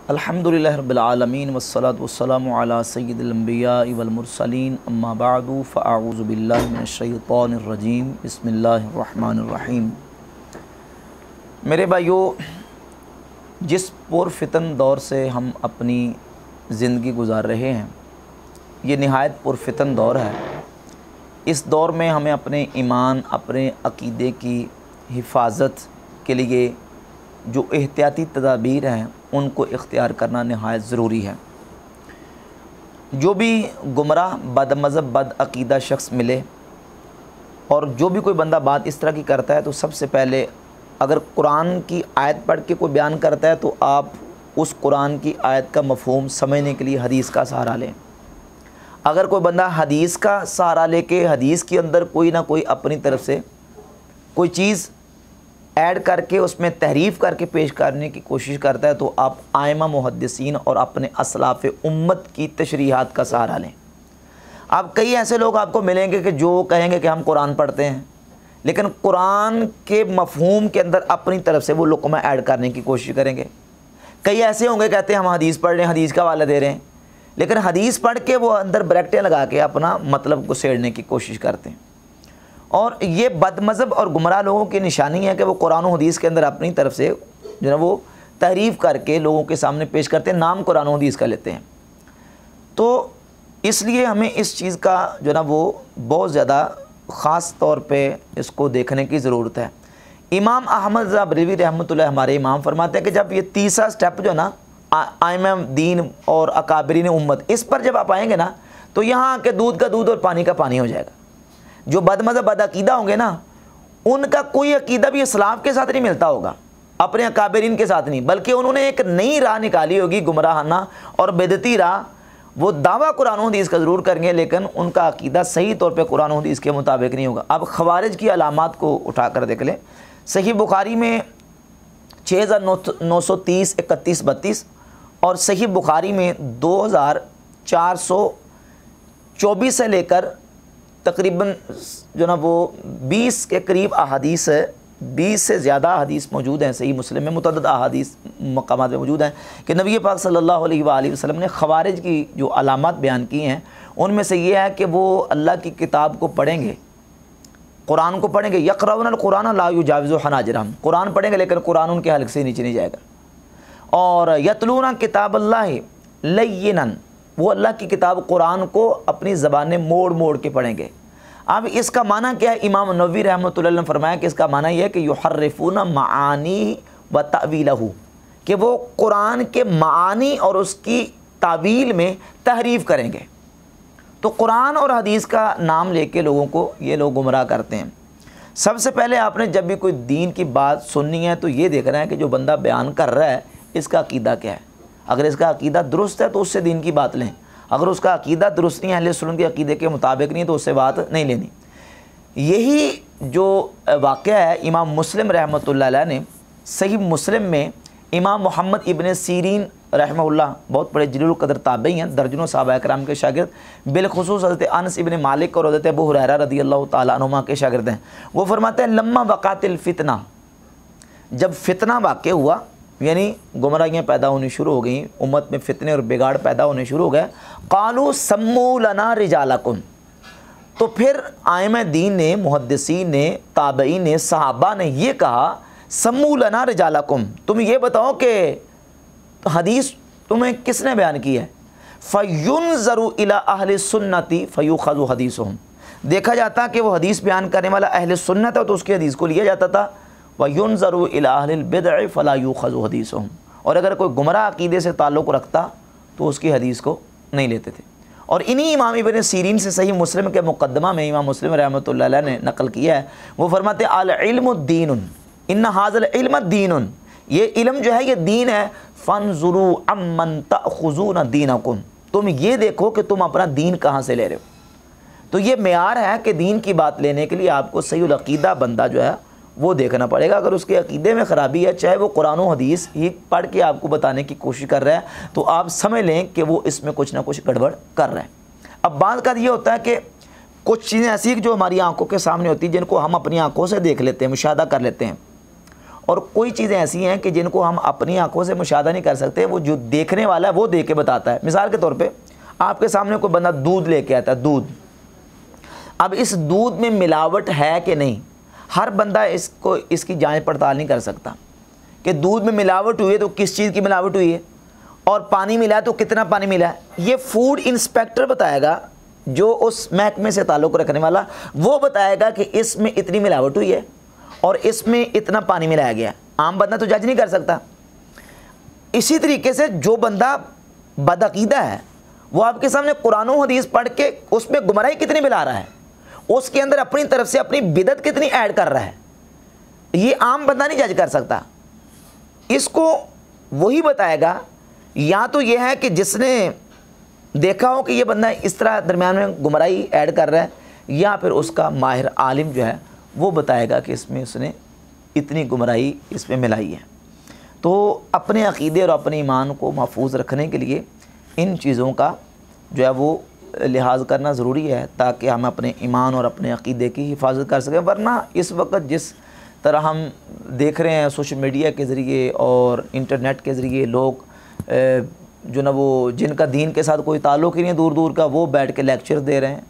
الحمدللہ رب العالمین والصلاة والسلام علی سید الانبیاء والمرسلین اما بعد فاعوذ باللہ من الشیطان الرجیم بسم اللہ الرحمن الرحیم۔ میرے بھائیو، جس پرفتن دور سے ہم اپنی زندگی گزار رہے ہیں یہ نہایت پرفتن دور ہے۔ اس دور میں ہمیں اپنے ایمان، اپنے عقیدے کی حفاظت کے لیے جو احتیاطی تدابیر ہیں ان کو اختیار کرنا نہایت ضروری ہے۔ جو بھی گمراہ، بد مذہب، بد عقیدہ شخص ملے اور جو بھی کوئی بندہ بات اس طرح کی کرتا ہے تو سب سے پہلے اگر قرآن کی آیت پڑھ کے کوئی بیان کرتا ہے تو آپ اس قرآن کی آیت کا مفہوم سمجھنے کے لیے حدیث کا سہارا لیں۔ اگر کوئی بندہ حدیث کا سہارا لے کے حدیث کے اندر کوئی نہ کوئی اپنی طرف سے کوئی چیز ایڈ کر کے اس میں تحریف کر کے پیش کرنے کی کوشش کرتا ہے تو آپ ائمہ محدثین اور اپنے اسلاف امت کی تشریحات کا سہارا لیں۔ اب کئی ایسے لوگ آپ کو ملیں گے کہ جو کہیں گے کہ ہم قرآن پڑھتے ہیں لیکن قرآن کے مفہوم کے اندر اپنی طرف سے وہ لقمہ ایڈ کرنے کی کوشش کریں گے۔ کئی ایسے ہوں گے کہتے ہیں ہم حدیث پڑھ رہے ہیں، حدیث کا حوالہ دے رہے ہیں، لیکن حدیث پڑھ کے وہ اندر بریکٹیں لگا کے اپنا مطلب کو سیڑنے کی کوشش کرتے ہیں۔ اور یہ بد مذہب اور گمراہ لوگوں کی نشانی ہے کہ وہ قرآن و حدیث کے اندر اپنی طرف سے جو ہے وہ تحریف کر کے لوگوں کے سامنے پیش کرتے ہیں، نام قرآن و حدیث کا لیتے ہیں۔ تو اس لیے ہمیں اس چیز کا جو ہے نا وہ بہت زیادہ خاص طور پہ اس کو دیکھنے کی ضرورت ہے۔ امام احمد رضا بریلوی رحمۃ اللہ ہمارے امام فرماتے ہیں کہ جب یہ تیسرا سٹیپ جو ہے نا ائمہ دین اور اکابرین امت، اس پر جب آپ آئیں گے نا تو یہاں کے دودھ کا دودھ اور پانی کا پانی ہو جائے گا۔ جو بد مذہب بد عقیدہ ہوں گے نا ان کا کوئی عقیدہ بھی اسلاف کے ساتھ نہیں ملتا ہوگا، اپنے اکابرین کے ساتھ نہیں، بلکہ انہوں نے ایک نئی راہ نکالی ہوگی، گمراہانہ اور بدعتی راہ۔ وہ دعویٰ قرآن و حدیث کا ضرور کریں گے لیکن ان کا عقیدہ صحیح طور پہ قرآن و حدیث کے مطابق نہیں ہوگا۔ اب خوارج کی علامات کو اٹھا کر دیکھ لیں۔ صحیح بخاری میں 6930 31 32 اور صحیح بخاری میں 2424 سے لے کر تقریباً جو نا وہ 20 کے قریب احادیث ہے، 20 سے زیادہ احادیث موجود ہیں۔ صحیح مسلم میں متعدد احادیث مقامات میں موجود ہیں کہ نبی پاک صلی اللہ علیہ وآلہ وسلم نے خوارج کی جو علامات بیان کی ہیں ان میں سے یہ ہے کہ وہ اللہ کی کتاب کو پڑھیں گے، قرآن کو پڑھیں گے، یقرؤون القرآن لا یجاوز حناجرہم، قرآن پڑھیں گے لیکن قرآن ان کے حلق سے نیچے نہیں جائے گا۔ اور یتلون کتاب اللہ لینا، وہ اللہ کی کتاب قرآن کو اپنی زبان میں موڑ موڑ کے پڑھیں گے۔ اب اس کا معنی کیا ہے؟ امام نووی رحمۃ اللہ علیہ نے فرمایا کہ اس کا معنی یہ ہے کہ یحرفون معانی و تأویلہ، کہ وہ قرآن کے معانی اور اس کی تعویل میں تحریف کریں گے۔ تو قرآن اور حدیث کا نام لے کے لوگوں کو یہ لوگ گمراہ کرتے ہیں۔ سب سے پہلے آپ نے جب بھی کوئی دین کی بات سننی ہے تو یہ دیکھنا ہے کہ جو بندہ بیان کر رہا ہے اس کا عقیدہ کیا ہے۔ اگر اس کا عقیدہ درست ہے تو اس سے دین کی بات لیں، اگر اس کا عقیدہ درست نہیں ہے، اہل سنت کے عقیدے کے مطابق نہیں تو اس سے بات نہیں لینی۔ یہی جو واقعہ ہے امام مسلم رحمۃ اللہ علیہ نے صحیح مسلم میں امام محمد ابن سیرین رحمہ اللہ، بہت بڑے جلیل القدر تابعی ہیں، درجنوں صحابہ کرام کے شاگرد، بالخصوص حضرت انس ابن مالک اور حضرت ابو ہریرہ رضی اللہ تعالیٰ عنہما کے شاگرد ہیں۔ وہ فرماتے ہیں لما وقعت الفتنہ، جب فتنہ واقع ہوا یعنی گمراہیاں پیدا ہونی شروع ہو گئیں، امت میں فتنے اور بگاڑ پیدا ہونے شروع ہو گئے، قالوا سموا لنا رجالکم، تو پھر ائمہ دین نے، محدثین نے، تابعین نے، صحابہ نے یہ کہا سموا لنا رجالکم، تم یہ بتاؤ کہ حدیث تمہیں کس نے بیان کی ہے؟ فینظر الی اہل السنۃ فیؤخذ حدیثہم، دیکھا جاتا کہ وہ حدیث بیان کرنے والا اہل سنت ہے تو اس کی حدیث کو لیا جاتا تھا، وَيُنظَرُ إِلَىٰ أَهْلِ الْبِدْعِ فَلَا يُؤْخَذُ حَدِيثُهُمْ، اور اگر کوئی گمراہ عقیدے سے تعلق رکھتا تو اس کی حدیث کو نہیں لیتے تھے۔ اور انہی امام ابن سیرین سے صحیح مسلم کے مقدمہ میں امام مسلم رحمۃ اللہ علیہ نے نقل کیا ہے، وہ فرماتے ہیں العلم الدین، ان ھذا العلم دین، یہ علم جو ہے یہ دین ہے، فانظروا عمن تأخذون دینکم، تم یہ دیکھو کہ تم اپنا دین کہاں سے لے رہے ہو۔ تو یہ معیار ہے کہ دین کی بات لینے کے لیے آپ کو صحیح العقیدہ بندہ جو ہے وہ دیکھنا پڑے گا۔ اگر اس کے عقیدے میں خرابی ہے، چاہے وہ قرآن و حدیث ہی پڑھ کے آپ کو بتانے کی کوشش کر رہا ہے، تو آپ سمجھ لیں کہ وہ اس میں کچھ نہ کچھ گڑبڑ کر رہا ہے۔ اب بعض کا یہ ہوتا ہے کہ کچھ چیزیں ایسی جو ہماری آنکھوں کے سامنے ہوتی ہیں، جن کو ہم اپنی آنکھوں سے دیکھ لیتے ہیں، مشاہدہ کر لیتے ہیں، اور کوئی چیزیں ایسی ہیں کہ جن کو ہم اپنی آنکھوں سے مشاہدہ نہیں کر سکتے، وہ جو دیکھنے والا ہے وہ دیکھ کے بتاتا ہے۔ مثال کے طور پہ آپ کے سامنے کوئی بندہ دودھ لے کے آتا ہے، دودھ، اب اس دودھ میں ملاوٹ ہے کہ نہیں، ہر بندہ اس کی جانچ پڑتال نہیں کر سکتا کہ دودھ میں ملاوٹ ہوئی ہے تو کس چیز کی ملاوٹ ہوئی ہے، اور پانی ملا ہے تو کتنا پانی ملا ہے۔ یہ فوڈ انسپیکٹر بتائے گا، جو اس محکمے سے تعلق رکھنے والا، وہ بتائے گا کہ اس میں اتنی ملاوٹ ہوئی ہے اور اس میں اتنا پانی ملایا گیا ہے۔ عام بندہ تو جج نہیں کر سکتا۔ اسی طریقے سے جو بندہ بدعقیدہ ہے وہ آپ کے سامنے قرآن و حدیث پڑھ کے اس میں گمراہی کتنی ملا رہا ہے، اس کے اندر اپنی طرف سے اپنی بدعت کتنی ایڈ کر رہا ہے، یہ عام بندہ نہیں جج کر سکتا۔ اس کو وہی بتائے گا، یا تو یہ ہے کہ جس نے دیکھا ہو کہ یہ بندہ اس طرح درمیان میں گمراہی ایڈ کر رہا ہے، یا پھر اس کا ماہر عالم جو ہے وہ بتائے گا کہ اس میں اس نے اتنی گمراہی اس میں ملائی ہے۔ تو اپنے عقیدے اور اپنے ایمان کو محفوظ رکھنے کے لیے ان چیزوں کا جو ہے وہ لحاظ کرنا ضروری ہے، تاکہ ہم اپنے ایمان اور اپنے عقیدے کی حفاظت کر سکیں۔ ورنہ اس وقت جس طرح ہم دیکھ رہے ہیں سوشل میڈیا کے ذریعے اور انٹرنیٹ کے ذریعے، لوگ جو نا وہ جن کا دین کے ساتھ کوئی تعلق ہی نہیں دور دور کا، وہ بیٹھ کے لیکچر دے رہے ہیں،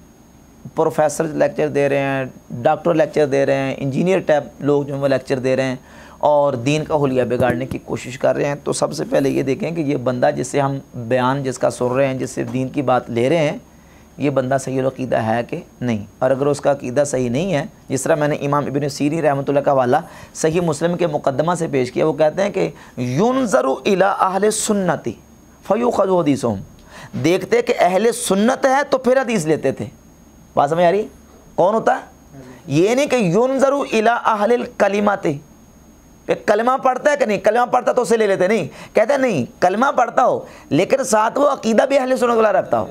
پروفیسر لیکچر دے رہے ہیں، ڈاکٹر لیکچر دے رہے ہیں، انجینئر ٹائپ لوگ جو ہیں وہ لیکچر دے رہے ہیں اور دین کا حلیہ بگاڑنے کی کوشش کر رہے ہیں۔ تو سب سے پہلے یہ دیکھیں کہ یہ بندہ جس سے ہم بیان جس کا سن رہے ہیں، جس سے دین کی بات لے رہے ہیں، یہ بندہ صحیح العقیدہ ہے کہ نہیں۔ اور اگر اس کا عقیدہ صحیح نہیں ہے، جس طرح میں نے امام ابن سیرین رحمۃ اللہ کا حوالہ صحیح مسلم کے مقدمہ سے پیش کیا، وہ کہتے ہیں کہ ينظر الى اہل سنتی فیؤخذ حدیثهم، دیکھتے کہ اہل سنت ہے تو پھر حدیث لیتے تھے۔ بات سمجھ آ رہی؟ کون ہوتا ہے؟ یہ نہیں کہ ينظر الى اہل الکلمات، کہ کلمہ پڑھتا ہے کہ نہیں، کلمہ پڑھتا تو اسے لے لیتے نہیں، کہتے ہیں نہیں کلمہ پڑھتا ہو لیکن ساتھ وہ عقیدہ بھی اہل سنت والا رکھتا ہو۔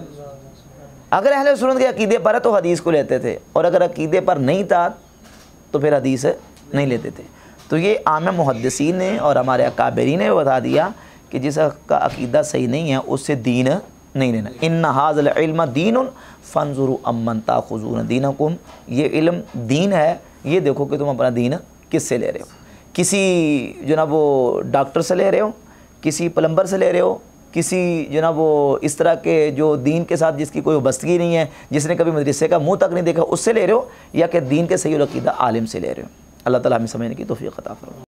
اگر اہل سنت کے عقیدے پر ہے تو حدیث کو لیتے تھے، اور اگر عقیدے پر نہیں تھا تو پھر حدیث نہیں لیتے تھے۔ تو یہ عام محدثین نے اور ہمارے اکابرین نے بتا دیا کہ جس کا عقیدہ صحیح نہیں ہے اس سے دین نہیں لینا۔ ان ھذا العلم دین فانظروا امن تاخذون دینکم، یہ علم دین ہے، یہ دیکھو کہ تم اپنا دین کس سے لے رہے ہو، کسی جناب وہ ڈاکٹر سے لے رہے ہو، کسی پلمبر سے لے رہے ہو، کسی جناب وہ اس طرح کے جو دین کے ساتھ جس کی کوئی وابستگی نہیں ہے، جس نے کبھی مدرسے کا منہ تک نہیں دیکھا، اس سے لے رہے ہو، یا کہ دین کے صحیح العقیدہ عالم سے لے رہے ہو۔ اللہ تعالیٰ ہمیں سمجھنے کی توفیق عطا فرمائے۔